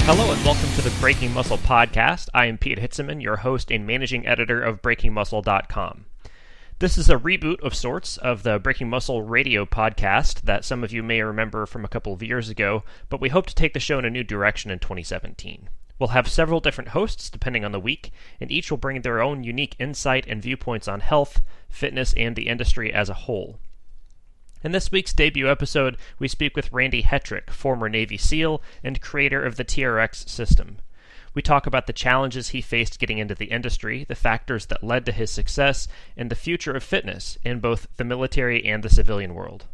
Hello and welcome to the Breaking Muscle Podcast. I am Pete Hitzman, your host and managing editor of BreakingMuscle.com. This is a reboot of sorts of the Breaking Muscle radio podcast that some of you may remember from a couple of years ago, but we hope to take the show in a new direction in 2017. We'll have several different hosts depending on the week, and each will bring their own unique insight and viewpoints on health, fitness, and the industry as a whole. In this week's debut episode, we speak with Randy Hetrick, former Navy SEAL and creator of the TRX system. We talk about the challenges he faced getting into the industry, the factors that led to his success, and the future of fitness in both the military and the civilian world.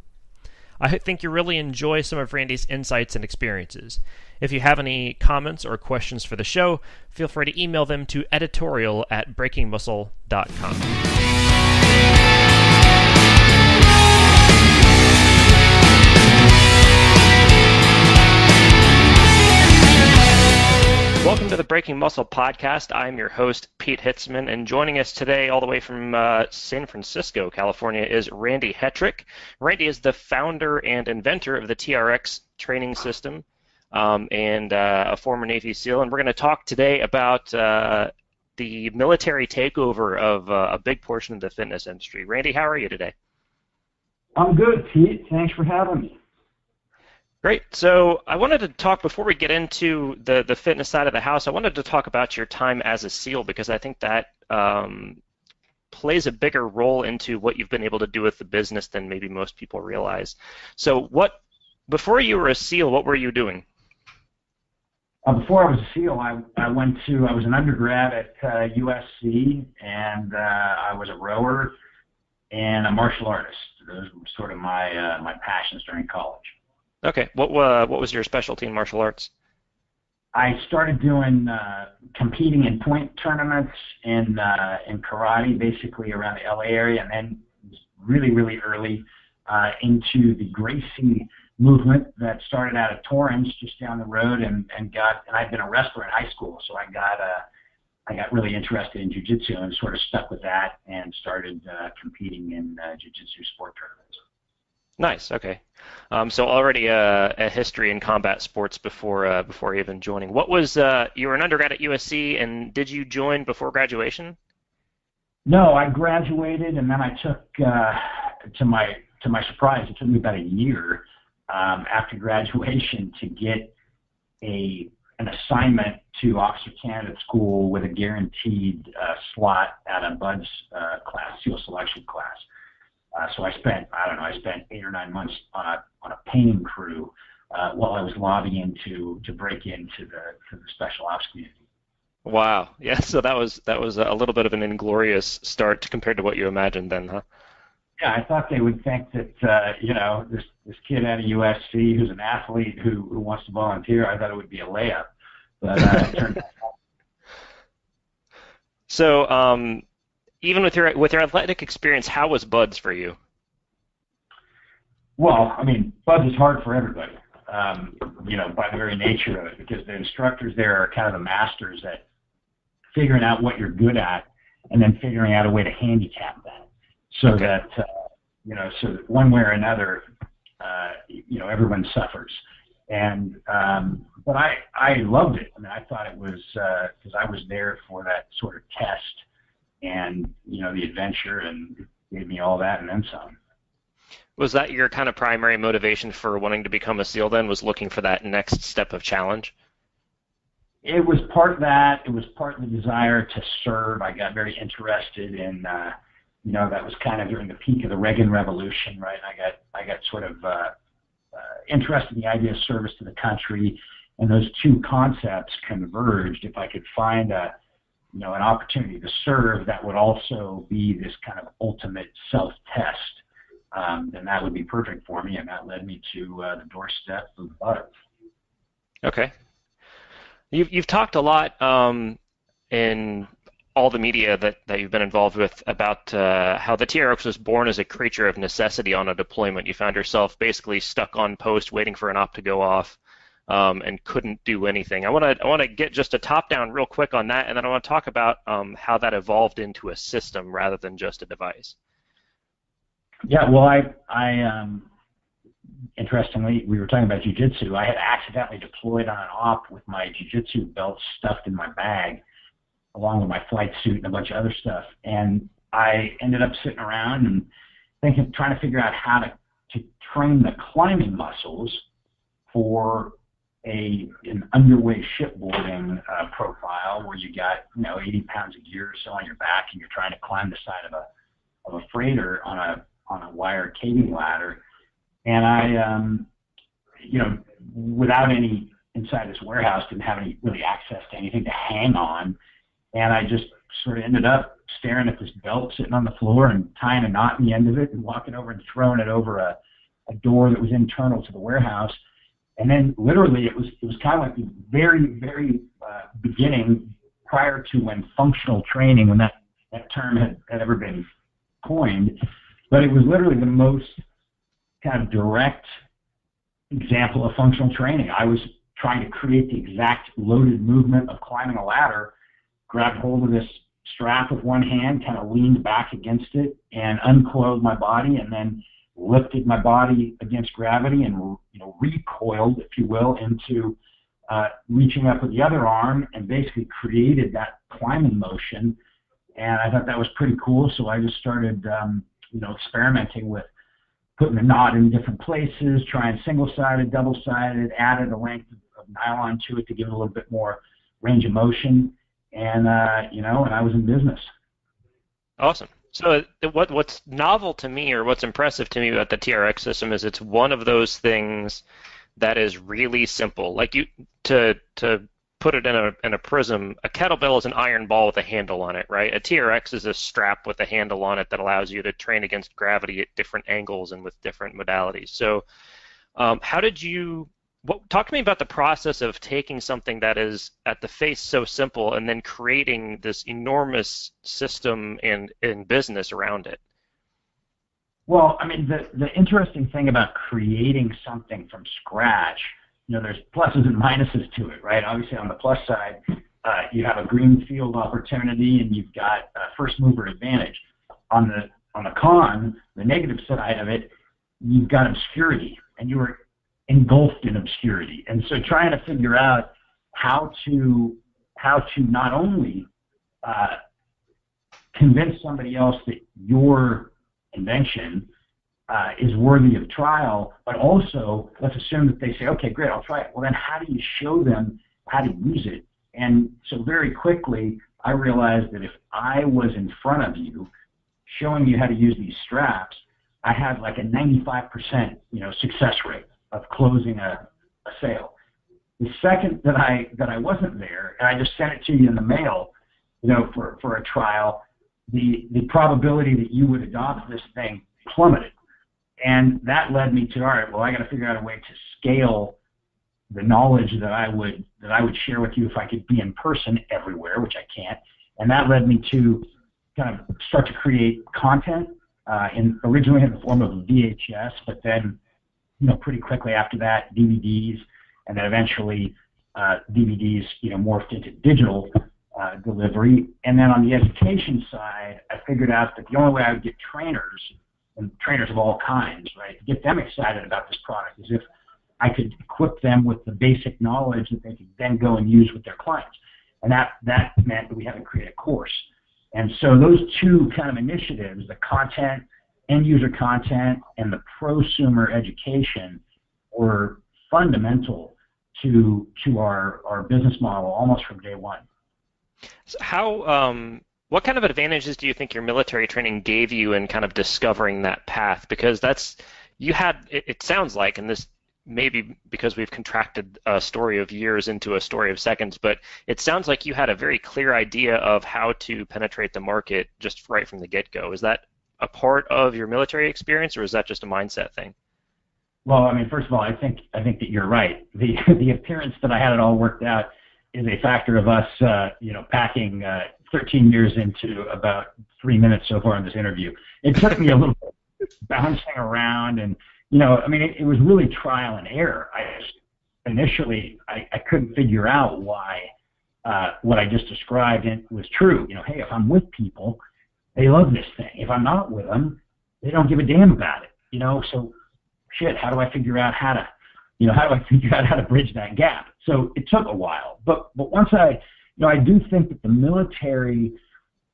I think you'll really enjoy some of Randy's insights and experiences. If you have any comments or questions for the show, feel free to email them to editorial@breakingmuscle.com. Welcome to the Breaking Muscle Podcast. I'm your host, Pete Hitzman, and joining us today all the way from San Francisco, California, is Randy Hetrick. Randy is the founder and inventor of the TRX training system and a former Navy SEAL, and we're going to talk today about the military takeover of a big portion of the fitness industry. Randy, how are you today? I'm good, Pete. Thanks for having me. Great. So I wanted to talk, before we get into the fitness side of the house, I wanted to talk about your time as a SEAL, because I think that plays a bigger role into what you've been able to do with the business than maybe most people realize. So before you were a SEAL, what were you doing? Before I was a SEAL, I was an undergrad at USC, and I was a rower and a martial artist. Those were sort of my passions during college. Okay. What was your specialty in martial arts? I started doing competing in point tournaments in karate, basically around the LA area, and then really, really early into the Gracie movement that started out of Torrance, just down the road, and I'd been a wrestler in high school, so I got really interested in jiu-jitsu and sort of stuck with that and started competing in jiu-jitsu sport tournaments. Nice. Okay. So already a history in combat sports before even joining. What was you were an undergrad at USC, and did you join before graduation? No, I graduated, and then I took to my surprise, it took me about a year after graduation to get an assignment to Officer Candidate School with a guaranteed slot at a BUD/S class, SEAL selection class. So I spent 8 or 9 months on a painting crew while I was lobbying to break into the special ops community. Wow. Yeah. So that was a little bit of an inglorious start compared to what you imagined then, huh? Yeah, I thought they would think that this kid out of USC who's an athlete who wants to volunteer, I thought it would be a layup, but it turned out. So. Even with your athletic experience, how was BUD/S for you? Well, I mean, BUD/S is hard for everybody, by the very nature of it, because the instructors there are kind of the masters at figuring out what you're good at and then figuring out a way to handicap that, so that so that one way or another, everyone suffers. And but I loved it. I mean, I thought it was because I was there for that sort of test. And, the adventure, and it gave me all that and then some. Was that your kind of primary motivation for wanting to become a SEAL then, was looking for that next step of challenge? It was part of that. It was part of the desire to serve. I got very interested in, that was kind of during the peak of the Reagan Revolution, right? I got sort of interested in the idea of service to the country, and those two concepts converged. If I could find an opportunity to serve that would also be this kind of ultimate self-test, then that would be perfect for me, and that led me to the doorstep of BUD/S. Okay. You've talked a lot in all the media that you've been involved with about how the TRX was born as a creature of necessity on a deployment. You found yourself basically stuck on post waiting for an op to go off. And couldn't do anything. I want to get just a top down real quick on that, and then I want to talk about how that evolved into a system rather than just a device. Yeah, well, interestingly, we were talking about jiu-jitsu. I had accidentally deployed on an op with my jiu-jitsu belt stuffed in my bag, along with my flight suit and a bunch of other stuff. And I ended up sitting around and trying to figure out how to train the climbing muscles for an underway shipboarding profile where you got 80 pounds of gear or so on your back and you're trying to climb the side of a freighter on a wire caving ladder. And I, without any inside this warehouse, didn't have any really access to anything to hang on, and I just sort of ended up staring at this belt sitting on the floor and tying a knot in the end of it and walking over and throwing it over a door that was internal to the warehouse. And then literally it was kind of like the very, very beginning, prior to when functional training, when that term had ever been coined, but it was literally the most kind of direct example of functional training. I was trying to create the exact loaded movement of climbing a ladder, grabbed hold of this strap with one hand, kind of leaned back against it and uncoiled my body, and then lifted my body against gravity and recoiled, if you will, into reaching up with the other arm, and basically created that climbing motion. And I thought that was pretty cool, so I just started experimenting with putting the knot in different places, trying single-sided, double-sided, added a length of nylon to it to give it a little bit more range of motion, and and I was in business. Awesome. So what's novel to me, or what's impressive to me about the TRX system, is it's one of those things that is really simple. Like to put it in a prism, a kettlebell is an iron ball with a handle on it, right? A TRX is a strap with a handle on it that allows you to train against gravity at different angles and with different modalities. So talk to me about the process of taking something that is at the face so simple and then creating this enormous system and business around it. Well, I mean, the interesting thing about creating something from scratch, there's pluses and minuses to it, right? Obviously, on the plus side, you have a greenfield opportunity and you've got a first mover advantage. On the con, the negative side of it, you've got obscurity, and you were engulfed in obscurity. And so trying to figure out how to not only convince somebody else that your invention is worthy of trial, but also let's assume that they say, okay, great, I'll try it. Well, then how do you show them how to use it? And so very quickly, I realized that if I was in front of you showing you how to use these straps, I had like a 95% success rate of closing a sale. The second that I wasn't there, and I just sent it to you in the mail, for a trial, the probability that you would adopt this thing plummeted. And that led me to, all right, well, I got to figure out a way to scale the knowledge that I would share with you if I could be in person everywhere, which I can't. And that led me to kind of start to create content, originally in the form of a VHS, but then pretty quickly after that, DVDs, and then eventually DVDs, morphed into digital delivery. And then on the education side, I figured out that the only way I would get trainers, and trainers of all kinds, right, to get them excited about this product is if I could equip them with the basic knowledge that they could then go and use with their clients. And that meant that we had to create a course. And so those two kind of initiatives, the content, end user content, and the prosumer education, were fundamental to our business model almost from day one. So what kind of advantages do you think your military training gave you in kind of discovering that path? Because it sounds like, and this may be because we've contracted a story of years into a story of seconds, but it sounds like you had a very clear idea of how to penetrate the market just right from the get-go. Is that a part of your military experience, or is that just a mindset thing? Well, I mean, first of all, I think that you're right. The appearance that I had it all worked out is a factor of us, packing 13 years into about 3 minutes so far in this interview. It took me a little bit bouncing around, and it was really trial and error. Initially, I couldn't figure out why what I just described was true. Hey, if I'm with people, they love this thing. If I'm not with them, they don't give a damn about it. So shit, how do I figure out how to, how to bridge that gap? So it took a while, but once I do think that the military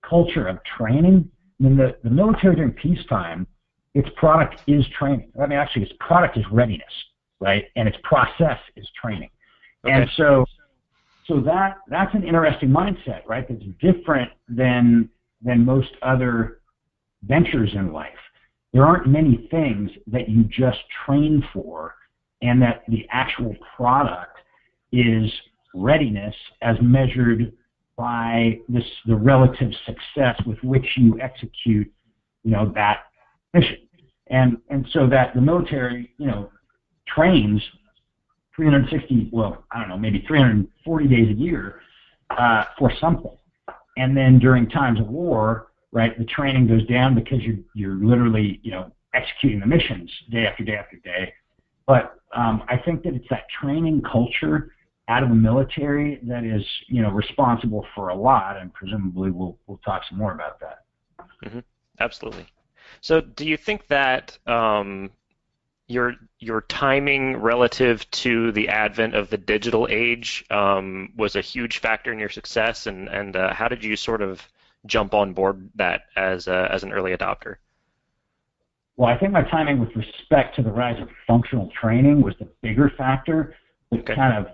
culture of training, I mean, the military during peacetime, its product is training. I mean, actually, its product is readiness, right? And its process is training. Okay. And so that's an interesting mindset, right? That's different than most other ventures in life. There aren't many things that you just train for, and that the actual product is readiness as measured by the relative success with which you execute, that mission. And so that the military, trains 360, well, I don't know, maybe 340 days a year for something. And then during times of war, right, the training goes down because you're literally, executing the missions day after day after day. But I think that it's that training culture out of the military that is, responsible for a lot, and presumably we'll talk some more about that. Mm-hmm. Absolutely. So, do you think that your timing relative to the advent of the digital age was a huge factor in your success, and how did you sort of jump on board that as an early adopter? Well, I think my timing with respect to the rise of functional training was the bigger factor. But okay. Kind of,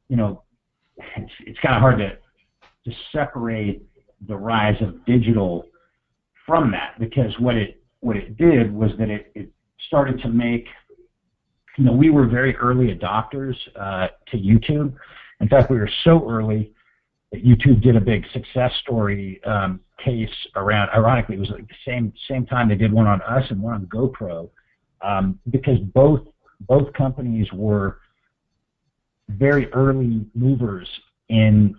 it's kind of hard to separate the rise of digital from that, because what it did was that it started to make, we were very early adopters to YouTube. In fact, we were so early that YouTube did a big success story case around, ironically, it was like the same time they did one on us and one on GoPro, because both companies were very early movers in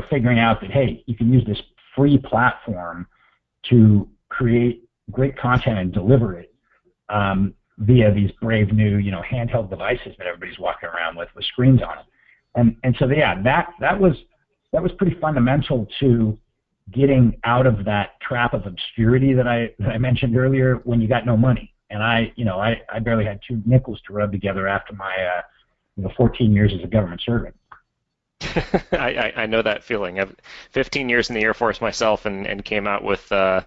figuring out that, hey, you can use this free platform to create great content and deliver it via these brave new handheld devices that everybody's walking around with screens on it. And so yeah, that was pretty fundamental to getting out of that trap of obscurity that I mentioned earlier when you got no money. And I barely had 2 nickels to rub together after my 14 years as a government servant. I know that feeling. I've 15 years in the Air Force myself, and came out with a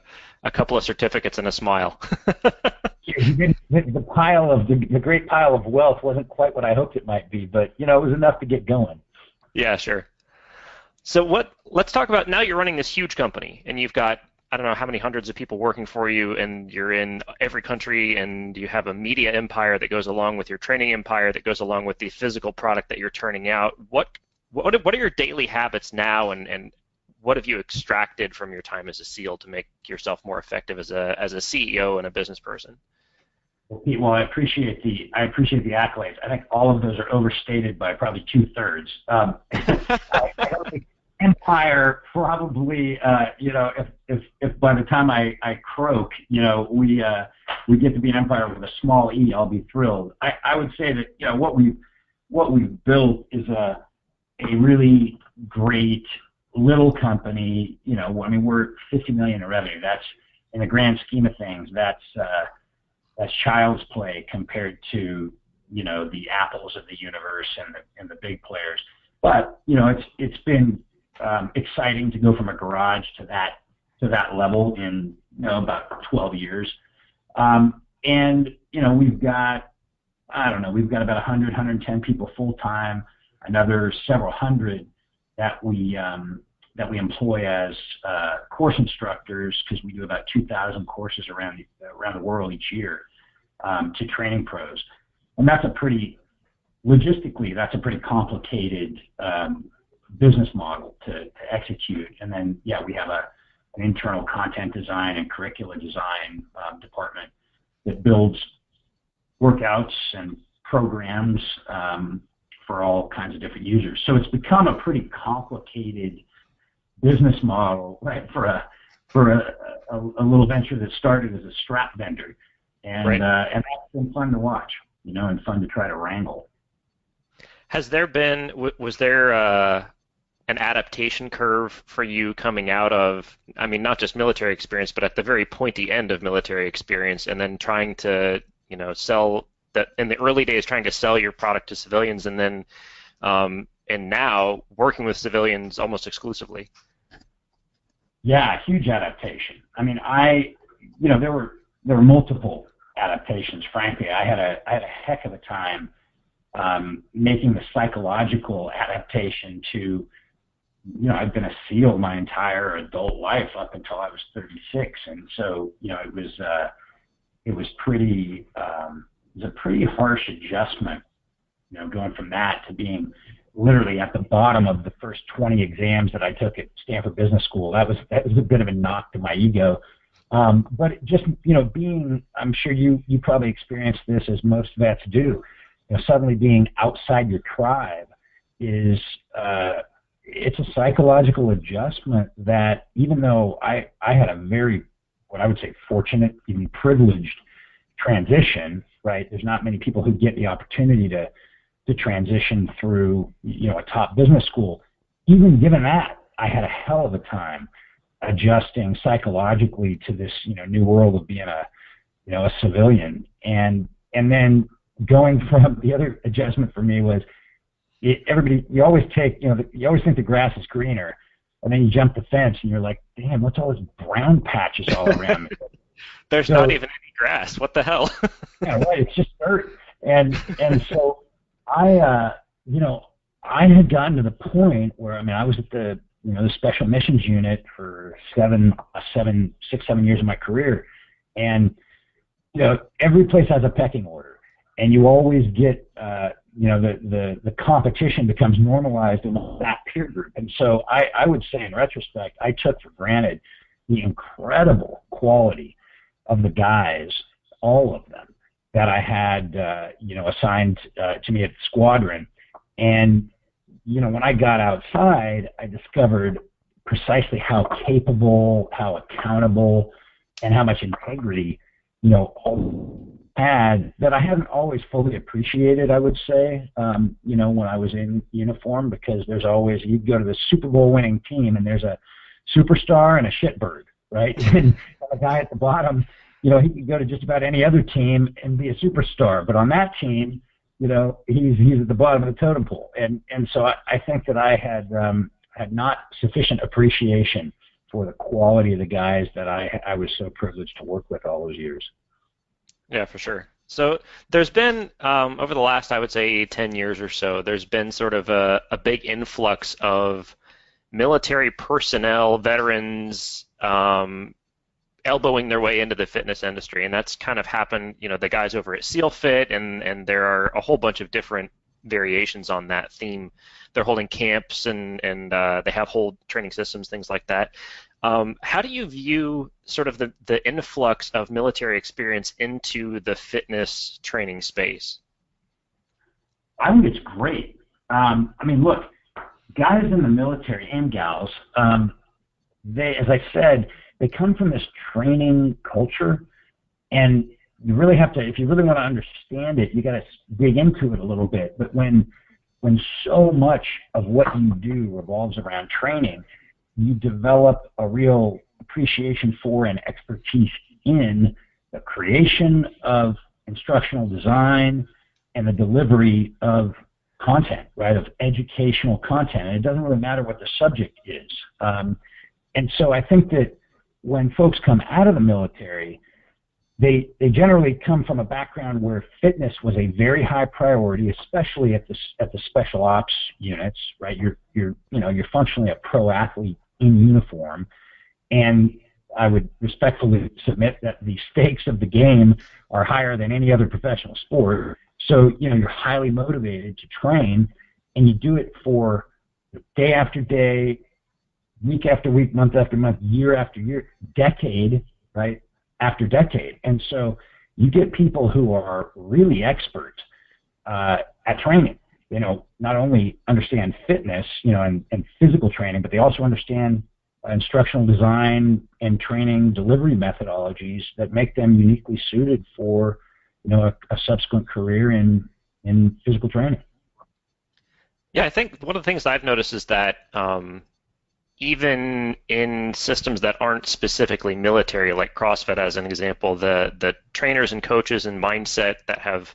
couple of certificates and a smile. The great pile of wealth wasn't quite what I hoped it might be, but it was enough to get going. Yeah, sure. So let's talk about, now you're running this huge company, and you've got, I don't know how many hundreds of people working for you, and you're in every country, and you have a media empire that goes along with your training empire, that goes along with the physical product that you're turning out. What are your daily habits now, and what have you extracted from your time as a SEAL to make yourself more effective as a CEO and a business person? Well, I appreciate the accolades. I think all of those are overstated by probably 2/3. I don't think empire probably, if by the time I croak, we get to be an empire with a small e, I'll be thrilled. I would say that what we've built is a really great little company. We're 50 million in revenue. That's, in the grand scheme of things, that's child's play compared to the Apples of the universe and the big players. But it's been exciting to go from a garage to that level in about 12 years. And we've got about 100, 110 people full time, another several hundred that we employ as course instructors, because we do about 2,000 courses around the world each year to training pros. And logistically, that's a pretty complicated business model to execute. And then, yeah, we have an internal content design and curricula design department that builds workouts and programs for all kinds of different users. So it's become a pretty complicated business model, right, for a little venture that started as a strap vendor. And right. And that's been fun to watch, and fun to try to wrangle. Was there an adaptation curve for you coming out of, not just military experience, but at the very pointy end of military experience, and then trying to, sell that in the early days trying to sell your product to civilians, and then and now working with civilians almost exclusively? Yeah, huge adaptation. I mean, there were multiple adaptations. Frankly, I had a heck of a time making the psychological adaptation to, I've been a SEAL my entire adult life up until I was 36, and so it was a pretty harsh adjustment, going from that to being literally at the bottom of the first 20 exams that I took at Stanford Business School. That was a bit of a knock to my ego. But just, being, I'm sure you probably experienced this as most vets do, suddenly being outside your tribe is, it's a psychological adjustment that, even though I had a very, what I would say, fortunate, even privileged transition, right? There's not many people who get the opportunity to transition through, a top business school. Even given that, I had a hell of a time adjusting psychologically to this, new world of being a civilian. And then going from, the other adjustment for me was, you always think the grass is greener, and then you jump the fence and you're like, damn, what's all those brown patches all around me? There's not even any grass. What the hell? Yeah, right. It's just dirt. And so I had gotten to the point where, I was at the special missions unit for 7 years of my career, and every place has a pecking order, and you always get the competition becomes normalized in that peer group. And so I would say, in retrospect, I took for granted the incredible quality of the guys, all of them, that I had assigned to me at the squadron. And when I got outside, I discovered precisely how capable, how accountable, and how much integrity all had that I hadn't always fully appreciated, I would say, when I was in uniform, because there's always, you'd go to the Super Bowl winning team and there's a superstar and a shitbird, right? And the guy at the bottom, he could go to just about any other team and be a superstar, but on that team, he's at the bottom of the totem pole. And so I think that I had not sufficient appreciation for the quality of the guys that I was so privileged to work with all those years. Yeah, for sure. So there's been, over the last, I would say, 10 years or so, there's been sort of a big influx of military personnel, veterans, elbowing their way into the fitness industry, and that's kind of happened, the guys over at SEAL Fit, and there are a whole bunch of different variations on that theme. They're holding camps, and they have whole training systems, things like that. How do you view sort of the influx of military experience into the fitness training space? I think it's great. Look, guys in the military and gals, they, as I said, they come from this training culture, and you really have to, if you really want to understand it, you got to dig into it a little bit. But when so much of what you do revolves around training, you develop a real appreciation for and expertise in the creation of instructional design and the delivery of content, right, of educational content. And it doesn't really matter what the subject is. And so I think that when folks come out of the military, they generally come from a background where fitness was a very high priority, especially at the special ops units, right? You're functionally a pro athlete in uniform, and I would respectfully submit that the stakes of the game are higher than any other professional sport. So you're highly motivated to train, and you do it for day after day, week after week, month after month, year after year, decade, right, after decade. And so you get people who are really experts at training. Not only understand fitness, and physical training, but they also understand instructional design and training delivery methodologies that make them uniquely suited for, a subsequent career in physical training. Yeah, I think one of the things I've noticed is that even in systems that aren't specifically military, like CrossFit as an example, the trainers and coaches and mindset that have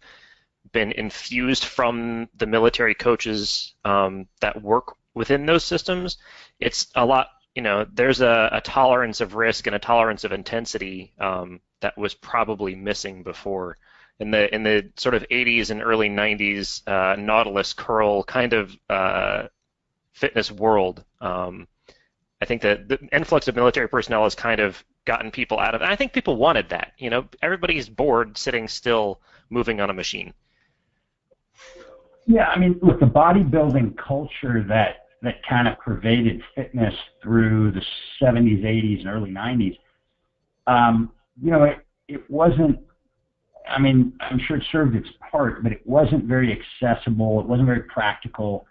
been infused from the military coaches that work within those systems, it's a lot, there's a tolerance of risk and a tolerance of intensity that was probably missing before. In the sort of 80s and early 90s Nautilus curl kind of fitness world, I think that the influx of military personnel has kind of gotten people out of it. And I think people wanted that. Everybody's bored sitting still moving on a machine. Yeah, I mean, look, the bodybuilding culture that kind of pervaded fitness through the 70s, 80s, and early 90s, it wasn't, I mean, I'm sure it served its part, but it wasn't very accessible. It wasn't very practical.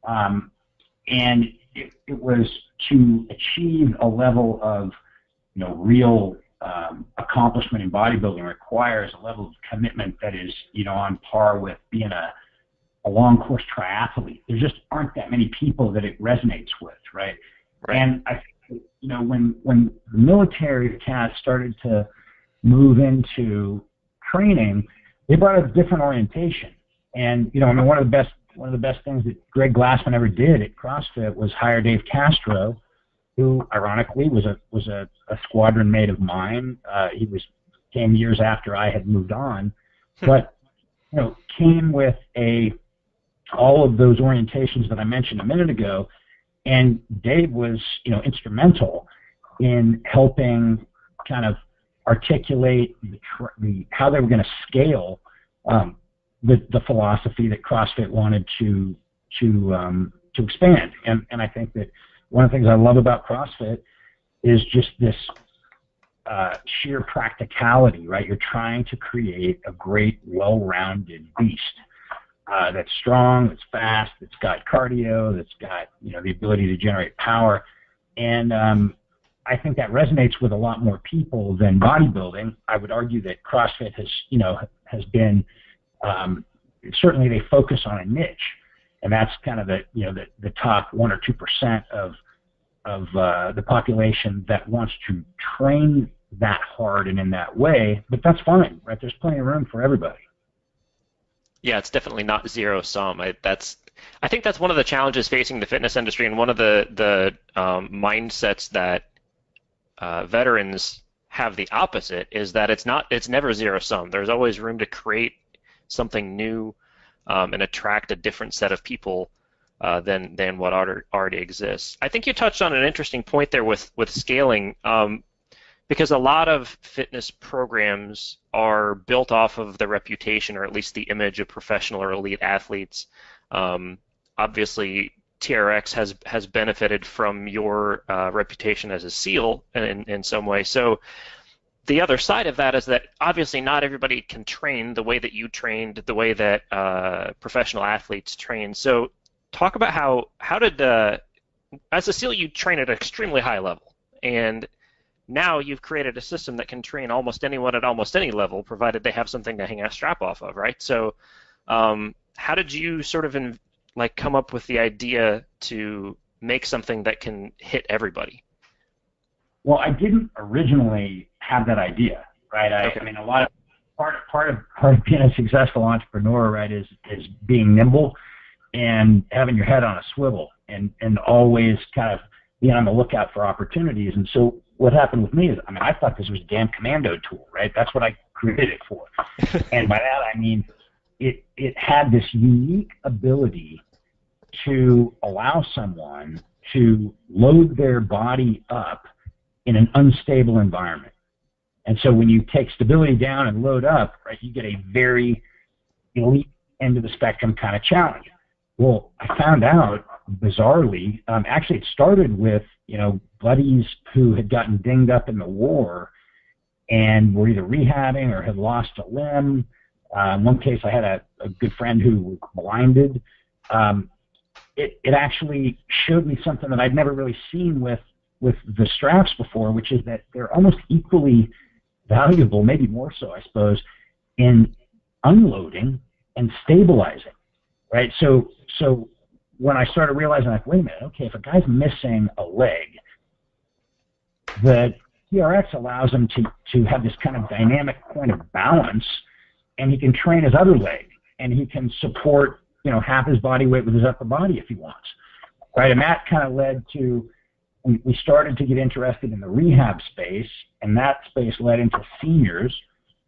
And it was to achieve a level of, real accomplishment in bodybuilding requires a level of commitment that is, on par with being a long course triathlete. There just aren't that many people that it resonates with, right? And I think, when the military kind of started to move into training, they brought a different orientation. And one of the best things that Greg Glassman ever did at CrossFit was hire Dave Castro, who ironically was a squadron mate of mine. He came years after I had moved on, but came with all of those orientations that I mentioned a minute ago. And Dave was instrumental in helping kind of articulate how they were going to scale the philosophy that CrossFit wanted to expand. And I think that one of the things I love about CrossFit is just this sheer practicality, right? You're trying to create a great, well-rounded beast that's strong, that's fast, that's got cardio, that's got the ability to generate power. And I think that resonates with a lot more people than bodybuilding. I would argue that CrossFit has been certainly they focus on a niche, and that's kind of the top 1 or 2% of the population that wants to train that hard and in that way. But that's fine, right? There's plenty of room for everybody. Yeah, it's definitely not zero sum. I think that's one of the challenges facing the fitness industry, and one of the mindsets that veterans have the opposite is that it's never zero sum. There's always room to create something new and attract a different set of people than what already exists. I think you touched on an interesting point there with scaling, because a lot of fitness programs are built off of the reputation, or at least the image, of professional or elite athletes. Obviously, TRX has benefited from your reputation as a SEAL in some way. So the other side of that is that obviously not everybody can train the way that you trained, the way that professional athletes train. So talk about how did, as a SEAL, you train at an extremely high level, and now you've created a system that can train almost anyone at almost any level, provided they have something to hang a strap off of, right? So how did you sort of come up with the idea to make something that can hit everybody? Well, I didn't originally have that idea, right? I mean, a lot of part of being a successful entrepreneur, right, is being nimble and having your head on a swivel and always kind of being on the lookout for opportunities. And so what happened with me is, I mean, I thought this was a damn commando tool, right? That's what I created it for. And by that I mean it had this unique ability to allow someone to load their body up in an unstable environment. And so when you take stability down and load up, right, you get a very elite end of the spectrum kind of challenge. Well, I found out, bizarrely, actually it started with, buddies who had gotten dinged up in the war and were either rehabbing or had lost a limb. In one case, I had a good friend who was blinded. It actually showed me something that I'd never really seen with the straps before, which is that they're almost equally valuable, maybe more so, I suppose, in unloading and stabilizing, right? So when I started realizing, like, wait a minute, okay, if a guy's missing a leg, the TRX allows him to have this kind of dynamic point of balance, and he can train his other leg. and he can support, half his body weight with his upper body if he wants, right? And that kind of led to, we started to get interested in the rehab space, and that space led into seniors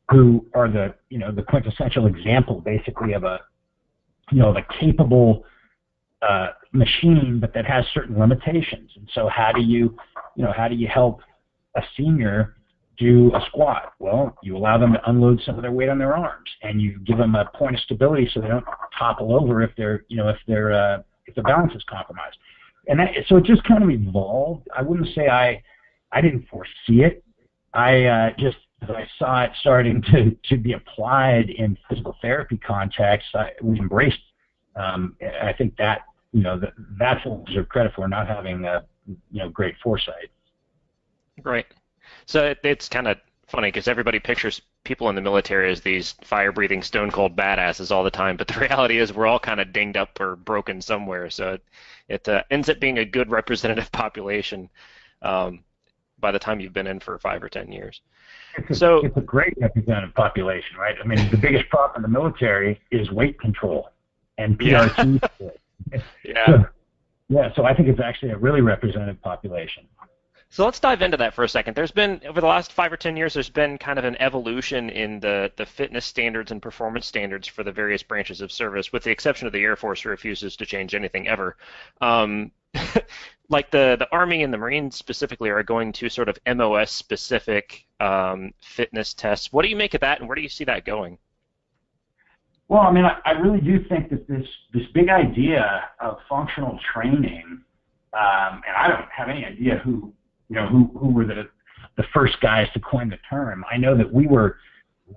who are the quintessential example basically of a capable machine, but that has certain limitations. And so how do you help a senior do a squat? Well, you allow them to unload some of their weight on their arms, and you give them a point of stability so they don't topple over if their balance is compromised. And so it just kind of evolved. I wouldn't say I didn't foresee it. I just, as I saw it starting to be applied in physical therapy contexts, we embraced it. I think that, that's what we deserve credit for, not having great foresight. Right. So it's kind of funny because everybody pictures people in the military as these fire-breathing, stone-cold badasses all the time, but the reality is we're all kind of dinged up or broken somewhere. So it ends up being a good representative population by the time you've been in for 5 or 10 years. It's a great representative population, right? I mean, the biggest problem in the military is weight control and PRT. So I think it's actually a really representative population. So let's dive into that for a second. There's been, over the last 5 or 10 years, there's been kind of an evolution in the fitness standards and performance standards for the various branches of service, with the exception of the Air Force, who refuses to change anything ever. Like the Army and the Marines specifically are going to sort of MOS-specific fitness tests. What do you make of that, and where do you see that going? Well, I mean, I really do think that this big idea of functional training, and I don't have any idea who were the first guys to coin the term. I know that we were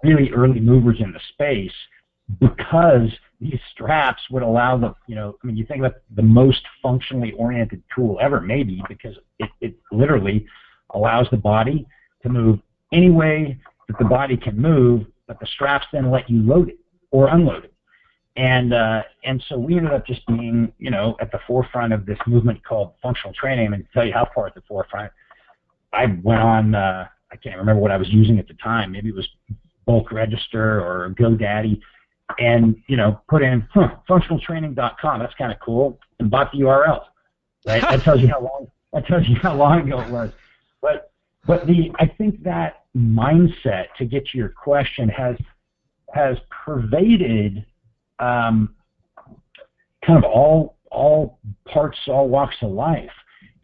really early movers in the space because these straps would allow you think about the most functionally oriented tool ever, maybe, because it literally allows the body to move any way that the body can move, but the straps then let you load it or unload it. And so we ended up just being, at the forefront of this movement called functional training. And to tell you how far at the forefront, I went on, I can't remember what I was using at the time. Maybe it was Bulk Register or GoDaddy, and, put in functionaltraining.com. That's kind of cool, and bought the URL. Right? That tells you how long ago it was. But I think that mindset, to get to your question, has pervaded kind of all parts, all walks of life.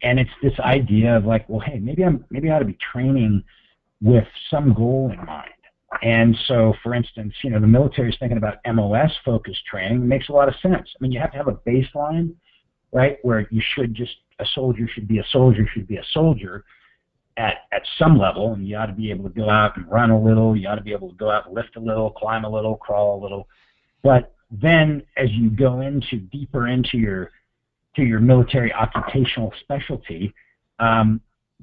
And it's this idea of like, well, hey, maybe I ought to be training with some goal in mind. And so, for instance, the military is thinking about MOS-focused training. It makes a lot of sense. I mean, you have to have a baseline, right, where a soldier should be a soldier at some level, and you ought to be able to go out and run a little. You ought to be able to go out and lift a little, climb a little, crawl a little. But then, as you go deeper into your military occupational specialty,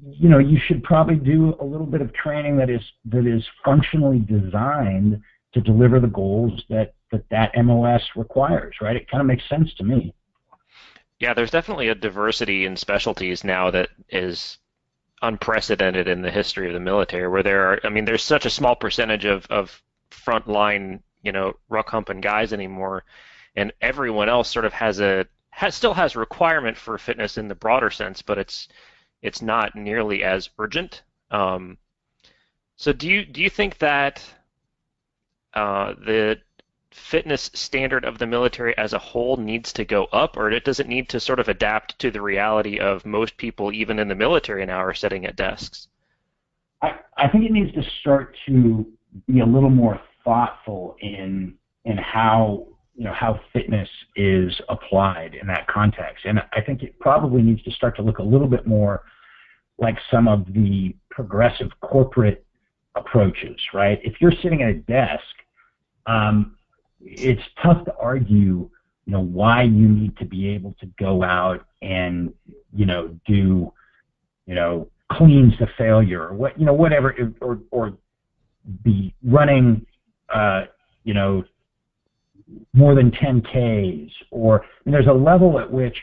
you should probably do a little bit of training that is functionally designed to deliver the goals that MOS requires, right? It kind of makes sense to me. Yeah, there's definitely a diversity in specialties now that is unprecedented in the history of the military, where there's such a small percentage of frontline, ruck humping guys anymore, and everyone else sort of still has requirement for fitness in the broader sense, but it's not nearly as urgent. So do you think that the fitness standard of the military as a whole needs to go up, or does it need to sort of adapt to the reality of most people, even in the military now, are sitting at desks? I think it needs to start to be a little more thoughtful in how fitness is applied in that context. And I think it probably needs to start to look a little bit more like some of the progressive corporate approaches, right? If you're sitting at a desk, it's tough to argue, why you need to be able to go out and, do, cleans to failure or whatever, or be running, more than 10Ks, or there's a level at which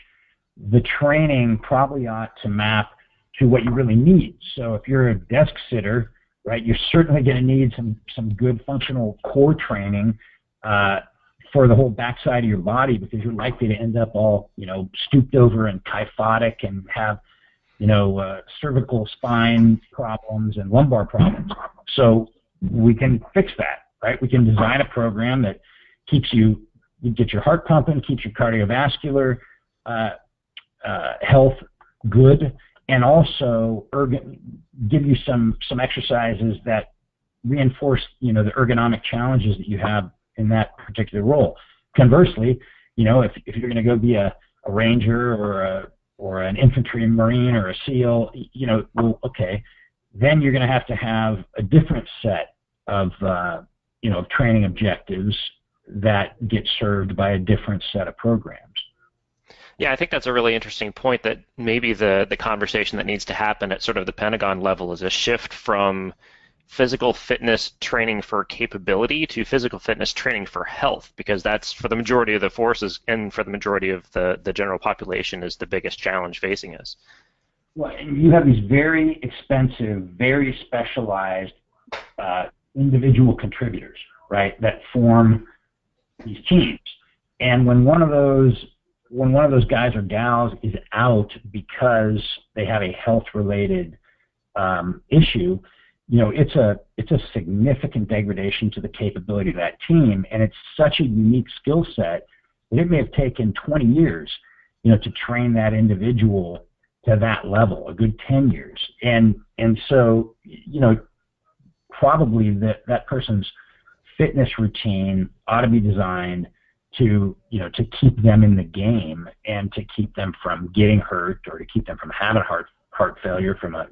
the training probably ought to map to what you really need. So if you're a desk sitter, right, you're certainly going to need some good functional core training for the whole backside of your body, because you're likely to end up all, stooped over and kyphotic and have, cervical spine problems and lumbar problems. So we can fix that, right? We can design a program that keeps you get your heart pumping, keeps your cardiovascular health good, and also give you some exercises that reinforce, the ergonomic challenges that you have in that particular role. Conversely, if you're going to go be a ranger or an infantry marine or a SEAL, well, okay, then you're going to have a different set of of training objectives that get served by a different set of programs. Yeah, I think that's a really interesting point, that maybe the conversation that needs to happen at sort of the Pentagon level is a shift from physical fitness training for capability to physical fitness training for health, because that's, for the majority of the forces and for the majority of the general population, is the biggest challenge facing us. Well, and you have these very expensive, very specialized individual contributors, right, that form these teams. And when one of those guys or gals is out because they have a health-related issue, it's a significant degradation to the capability of that team, and it's such a unique skill set that it may have taken 20 years, to train that individual to that level, a good 10 years. And so, probably that person's fitness routine ought to be designed to keep them in the game and to keep them from getting hurt, or to keep them from having heart failure from a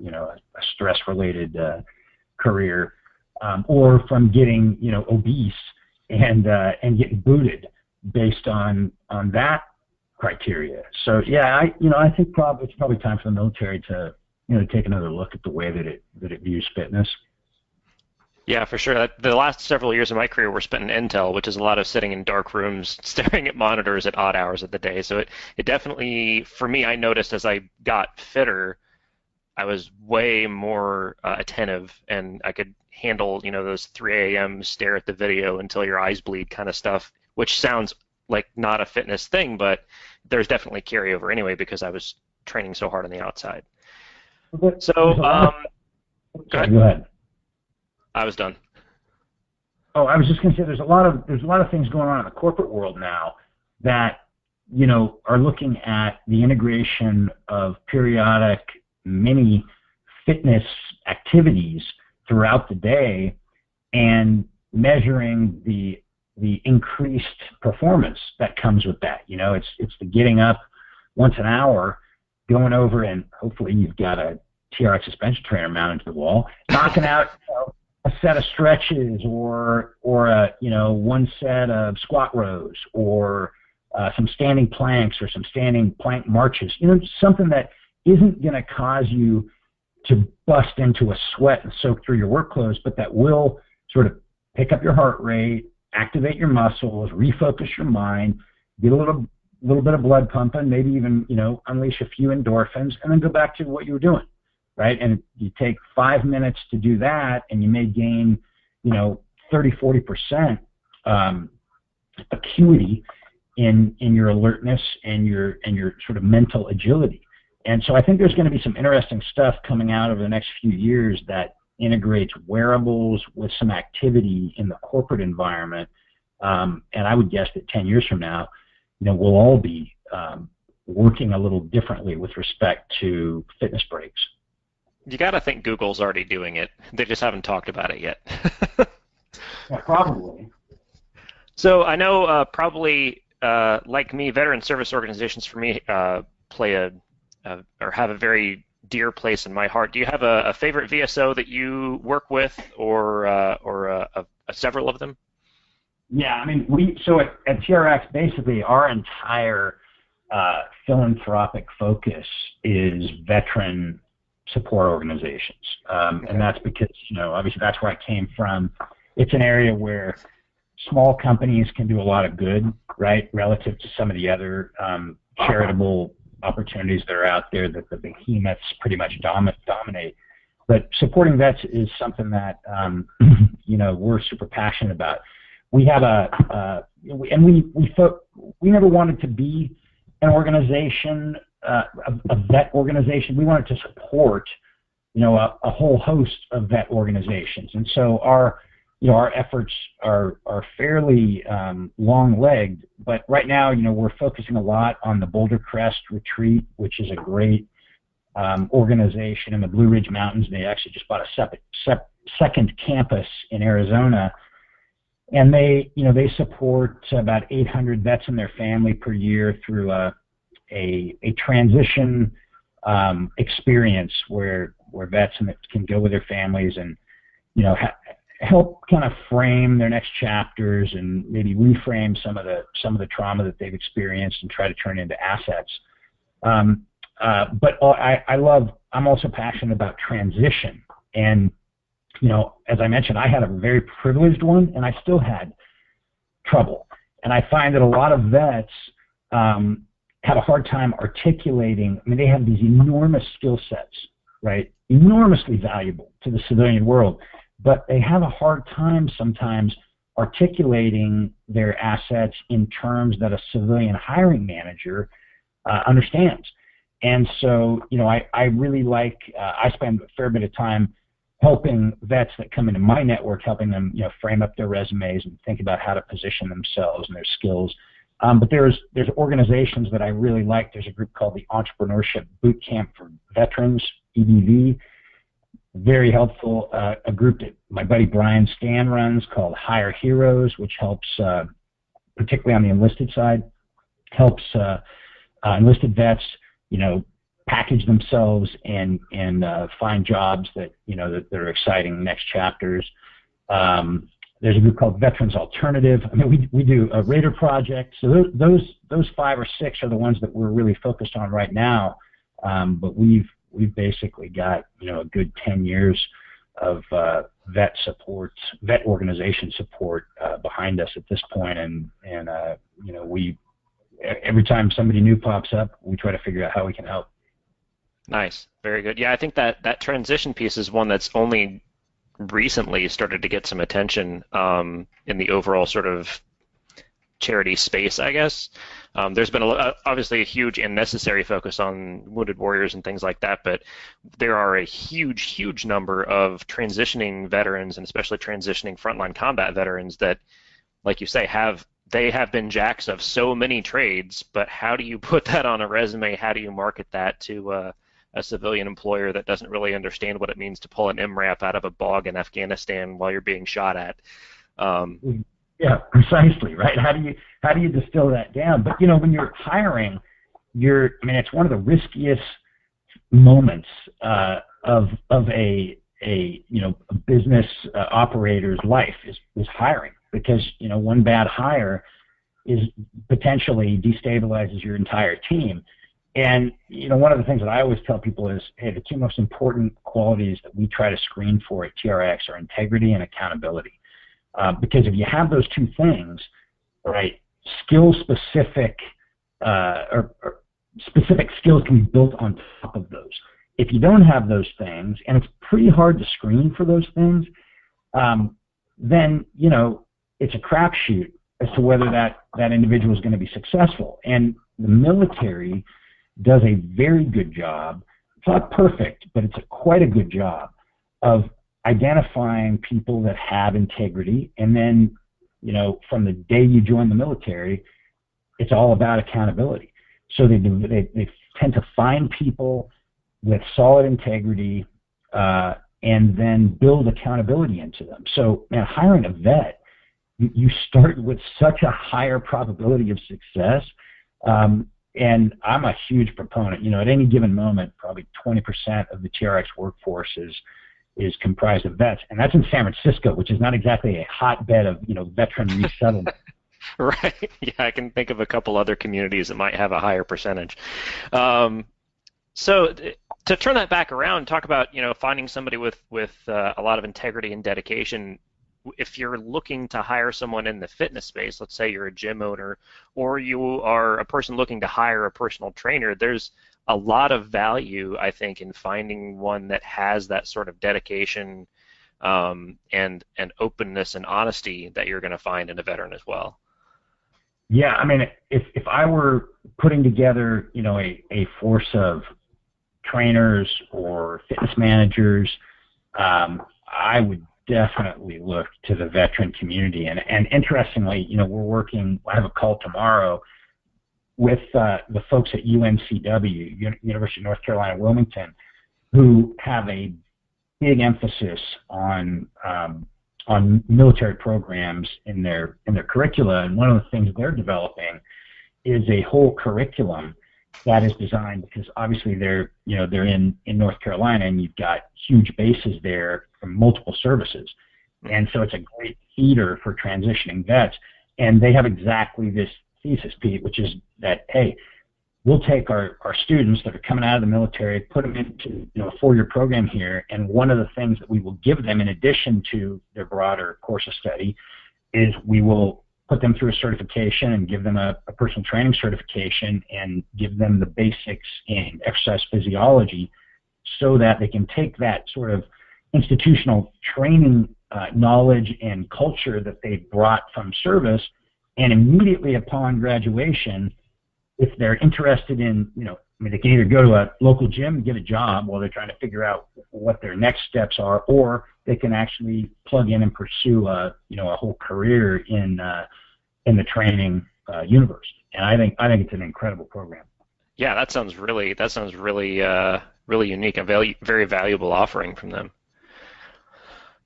stress-related career, or from getting obese and getting booted based on that criteria. So yeah, I think it's probably time for the military to take another look at the way that it views fitness. Yeah, for sure. The last several years of my career were spent in Intel, which is a lot of sitting in dark rooms, staring at monitors at odd hours of the day. So it definitely, for me, I noticed as I got fitter, I was way more attentive, and I could handle, those 3 a.m. stare at the video until your eyes bleed kind of stuff, which sounds like not a fitness thing, but there's definitely carryover anyway, because I was training so hard on the outside. So, go ahead. I was done. Oh, I was just going to say there's a lot of things going on in the corporate world now that are looking at the integration of periodic mini fitness activities throughout the day and measuring the increased performance that comes with that. It's the getting up once an hour, going over, and hopefully you've got a TRX suspension trainer mounted to the wall, knocking out a set of stretches or one set of squat rows, or some standing planks or some standing plank marches. Something that isn't going to cause you to bust into a sweat and soak through your work clothes, but that will sort of pick up your heart rate, activate your muscles, refocus your mind, get a little bit of blood pumping, maybe even unleash a few endorphins, and then go back to what you were doing. Right, and you take 5 minutes to do that, and you may gain, 30-40% acuity in your alertness and your sort of mental agility. And so I think there's going to be some interesting stuff coming out over the next few years that integrates wearables with some activity in the corporate environment. And I would guess that 10 years from now, we'll all be working a little differently with respect to fitness breaks. You got to think Google's already doing it. They just haven't talked about it yet. Yeah, probably. So I know probably, like me, veteran service organizations for me play or have a very dear place in my heart. Do you have a favorite VSO that you work with, or several of them? Yeah, I mean, so at TRX, basically our entire philanthropic focus is veteran support organizations, and that's because obviously that's where I came from. It's an area where small companies can do a lot of good, right, relative to some of the other charitable opportunities that are out there that the behemoths pretty much dominate. But supporting vets is something that we're super passionate about. We have a we never wanted to be an organization, a vet organization. We wanted to support, a whole host of vet organizations, and so our efforts are fairly long-legged. But right now, we're focusing a lot on the Boulder Crest Retreat, which is a great organization in the Blue Ridge Mountains. They actually just bought a second campus in Arizona, and they support about 800 vets and their family per year through a transition experience where vets can go with their families and help kind of frame their next chapters and maybe reframe some of the trauma that they've experienced and try to turn it into assets. But I'm also passionate about transition. And, as I mentioned, I had a very privileged one, and I still had trouble. And I find that a lot of vets have a hard time articulating. I mean, they have these enormous skill sets, right? Enormously valuable to the civilian world, but they have a hard time sometimes articulating their assets in terms that a civilian hiring manager understands. And so, I really I spend a fair bit of time helping vets that come into my network, helping them, frame up their resumes and think about how to position themselves and their skills. But there's organizations that I really like. There's a group called the Entrepreneurship Boot Camp for Veterans, EBV. Very helpful. A group that my buddy Brian Stan runs called Hire Heroes, which helps, particularly on the enlisted side, helps enlisted vets, package themselves and find jobs that that are exciting next chapters. There's a group called Veterans Alternative. I mean, we do a Raider Project. So those 5 or 6 are the ones that we're really focused on right now. But we've basically got a good 10 years of vet organization support behind us at this point, and we every time somebody new pops up, we try to figure out how we can help. Nice, very good. Yeah, I think that transition piece is one that's only recently started to get some attention in the overall sort of charity space, I guess. There's been obviously a huge and necessary focus on wounded warriors and things like that, but there are a huge number of transitioning veterans, and especially transitioning frontline combat veterans that, like you say, have been jacks of so many trades, but how do you put that on a resume? How do you market that to a civilian employer that doesn't really understand what it means to pull an MRAP out of a bog in Afghanistan while you're being shot at? Yeah, precisely, right? How do you distill that down? But when you're hiring, it's one of the riskiest moments of a business operator's life is hiring, because one bad hire is potentially destabilizes your entire team. And one of the things that I always tell people is, hey, the 2 most important qualities that we try to screen for at TRX are integrity and accountability. Because if you have those 2 things, right, skill-specific or specific skills can be built on top of those. If you don't have those things, and it's pretty hard to screen for those things, then it's a crapshoot as to whether that individual is going to be successful. And the military does a very good job. It's not perfect, but it's quite a good job of identifying people that have integrity, and then from the day you join the military, it's all about accountability. So they tend to find people with solid integrity and then build accountability into them. So, man, hiring a vet, you start with such a higher probability of success. And I'm a huge proponent. At any given moment, probably 20% of the TRX workforce is comprised of vets, and that's in San Francisco, which is not exactly a hotbed of veteran resettlement. Right. Yeah, I can think of a couple other communities that might have a higher percentage. So to turn that back around, talk about finding somebody with a lot of integrity and dedication. If you're looking to hire someone in the fitness space, let's say you're a gym owner, or you are a person looking to hire a personal trainer, there's a lot of value, I think, in finding one that has that sort of dedication and openness and honesty that you're going to find in a veteran as well. Yeah, I mean, if I were putting together, a force of trainers or fitness managers, I would definitely look to the veteran community. And interestingly, I have a call tomorrow with the folks at UNCW, University of North Carolina, Wilmington, who have a big emphasis on military programs in their curricula. And one of the things they're developing is a whole curriculum that is designed, because obviously they're in North Carolina, and you've got huge bases there from multiple services. And so it's a great feeder for transitioning vets. And they have exactly this thesis, Pete, which is that, hey, we'll take our students that are coming out of the military, put them into a 4-year program here, and one of the things that we will give them in addition to their broader course of study is we will put them through a certification and give them a personal training certification and give them the basics in exercise physiology so that they can take that sort of institutional training knowledge and culture that they brought from service, and immediately upon graduation, if they're interested in, they can either go to a local gym and get a job while they're trying to figure out what their next steps are, or they can actually plug in and pursue a whole career in the training universe. And I think it's an incredible program. Yeah, that sounds really really unique, and very valuable offering from them.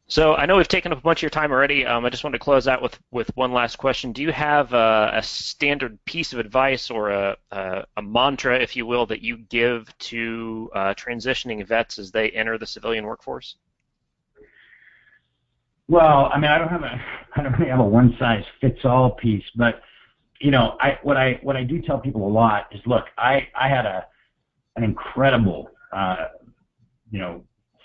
So I know we've taken up a bunch of your time already. I just wanted to close out with one last question. Do you have a standard piece of advice or a mantra, if you will, that you give to transitioning vets as they enter the civilian workforce? Well, I mean, I don't really have a one-size-fits-all piece, but what I do tell people a lot is, look, I had an incredible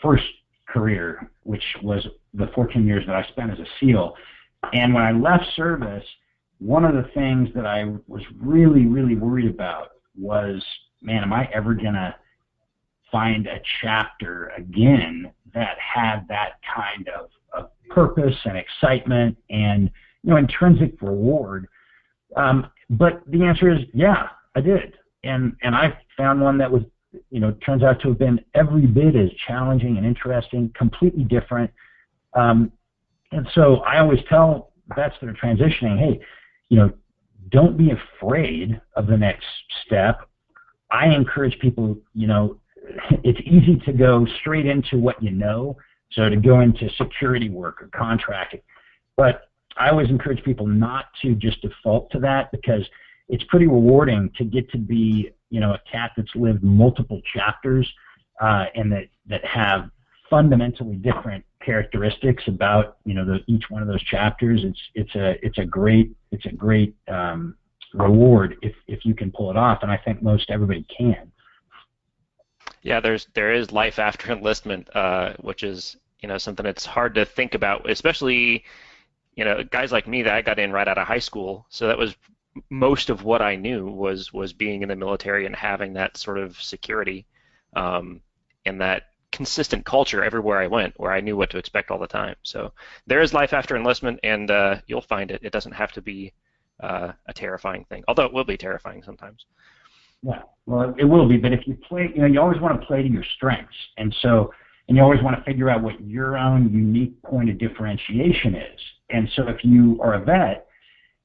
first career, which was the 14 years that I spent as a SEAL. And when I left service, one of the things that I was really, really worried about was, man, am I ever going to find a chapter again that had that kind of purpose and excitement and intrinsic reward? But the answer is, yeah, I did. And I found one that was, turns out to have been every bit as challenging and interesting, completely different. And so I always tell vets that are transitioning, hey, don't be afraid of the next step. I encourage people, it's easy to go straight into what you know, so to go into security work or contracting. But I always encourage people not to just default to that, because it's pretty rewarding to get to be, a cat that's lived multiple chapters and that have fundamentally different characteristics about, each one of those chapters. It's a great reward if you can pull it off, and I think most everybody can. Yeah, there is life after enlistment, which is something that's hard to think about, especially guys like me that I got in right out of high school. So that was most of what I knew was being in the military and having that sort of security and that consistent culture everywhere I went, where I knew what to expect all the time. So there is life after enlistment, and you'll find it. It doesn't have to be a terrifying thing, although it will be terrifying sometimes. Yeah, well, it will be, but if you play, you always want to play to your strengths, and you always want to figure out what your own unique point of differentiation is. And so if you are a vet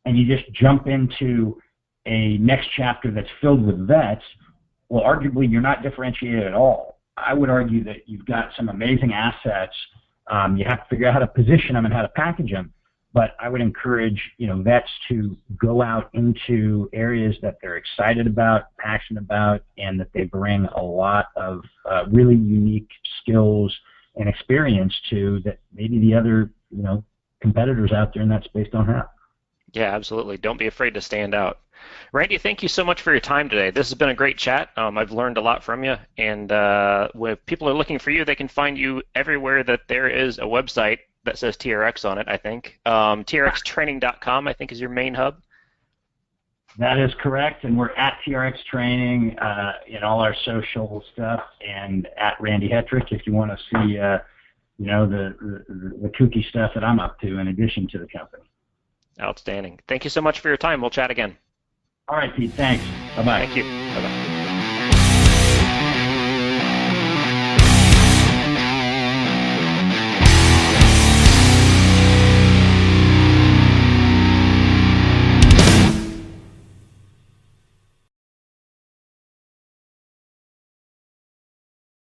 and you just jump into a next chapter that's filled with vets, well, arguably you're not differentiated at all. I would argue that you've got some amazing assets. You have to figure out how to position them and how to package them. But I would encourage, vets to go out into areas that they're excited about, passionate about, and that they bring a lot of really unique skills and experience to that maybe the other, competitors out there in that space don't have. Yeah, absolutely. Don't be afraid to stand out. Randy, thank you so much for your time today. This has been a great chat. I've learned a lot from you. And when people are looking for you, they can find you everywhere that there is a website that says TRX on it, I think. TRXtraining.com, I think, is your main hub. That is correct. And we're at TRX Training in all our social stuff, and at Randy Hetrick if you want to see the kooky stuff that I'm up to in addition to the company. Outstanding. Thank you so much for your time. We'll chat again. All right, Pete. Thanks. Bye-bye. Thank you. Bye-bye.